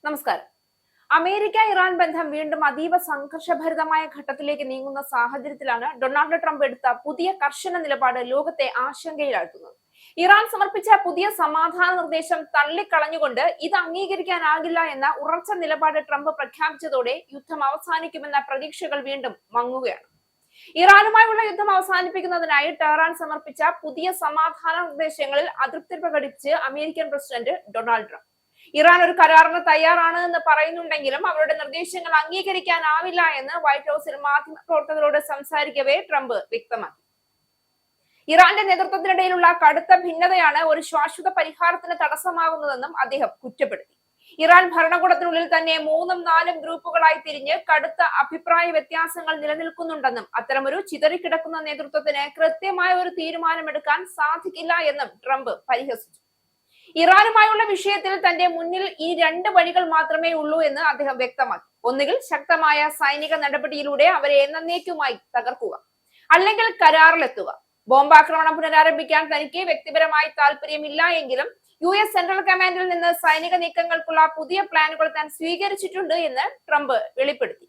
നമസ്കാരം. America Iran ബന്ധം വീണ്ടും അതീവ സംഘർഷഭരിതമായ ഘട്ടത്തിലേക്ക് നീങ്ങുന്ന സാഹചര്യത്തിലാണ് ഡൊണാൾഡ് ട്രംപ് എടുത്ത പുതിയ കർശന നിലപാട് ലോകത്തെ ആശങ്കയിലാഴ്ത്തുന്നത്. ഇറാൻ സമർപ്പിച്ച പുതിയ സമാധാന നിർദ്ദേശം തള്ളിക്കളഞ്ഞുകൊണ്ട് ഇത് അംഗീകരിക്കാനാകില്ല എന്ന ഉറച്ച നിലപാട് ട്രംപ് പ്രഖ്യാപിച്ചതോടെ യുദ്ധം അവസാനിക്കുമെന്ന പ്രതീക്ഷകൾ വീണ്ടും മങ്ങുകയാണ്. ഇറാനുമായുള്ള യുദ്ധം അവസാനിപ്പിക്കുന്നതിനായി ടെഹ്റാൻ സമർപ്പിച്ച പുതിയ സമാധാന നിർദ്ദേശങ്ങളിൽ അതൃപ്തി പ്രകടിപ്പിച്ച് American president Donald Trump. Iran ഒരു കരാറിന് തയ്യാറാണ് എന്ന് പറയുന്നുണ്ടെങ്കിലും അവരുടെ നിർദ്ദേശങ്ങൾ അംഗീകരിക്കാനാവില്ല എന്ന് വൈറ്റ് ഹൌസിൽ മാധ്യമപ്രവർത്തകരോട് സംസാരിക്കവേ ട്രംപ് വ്യക്തമാക്കി. ഇറാന്റെ നേതൃത്വത്തിനിടയിലുള്ള കടുത്ത ഭിന്നതയാണ് ഒരു ശാശ്വത പരിഹാരത്തിന് തടസ്സമാകുന്നതെന്നും അദ്ദേഹം കുറ്റപ്പെടുത്തി. ഇറാൻ ഭരണകൂടത്തിനുള്ളിൽ തന്നെ 3ഉം 4ഉം ഗ്രൂപ്പുകളായി തിരിഞ്ഞ് കടുത്ത അഭിപ്രായ വ്യത്യാസങ്ങൾ നിലനിൽക്കുന്നുണ്ടെന്നും അത്തരമൊരു ചിതറിക്കിടക്കുന്ന നേതൃത്വത്തിന് കൃത്യമായ ഒരു തീരുമാനമെടുക്കാൻ സാധിക്കില്ല എന്നും ട്രംപ് പരിഹസിച്ചു. ഇറാനുമായുള്ള വിഷയത്തിൽ തന്റെ മുന്നിൽ ഈ 2 വഴികൾ മാത്രമേ ഉള്ളൂ എന്ന് അദ്ദേഹം വ്യക്തമാക്കി. ഒന്നുകിൽ ശക്തമായ സൈനിക നടപടിയിലൂടെ അവരെ എന്നേക്കുമായി തകർക്കുക, അല്ലെങ്കിൽ കരാറിലെത്തുക. ബോംബാക്രമണം പുനരാരംഭിക്കാൻ തനിക്ക് വ്യക്തിപരമായി താല്പര്യമില്ല എങ്കിലും US സെൻട്രൽ കമാൻഡിൽ നിന്ന് സൈനിക നീക്കങ്ങൾക്കുള്ള പുതിയ പ്ലാനുകൾ താൻ സ്വീകരിച്ചിട്ടുണ്ട് എന്ന് ട്രംപ് വെളിപ്പെടുത്തി.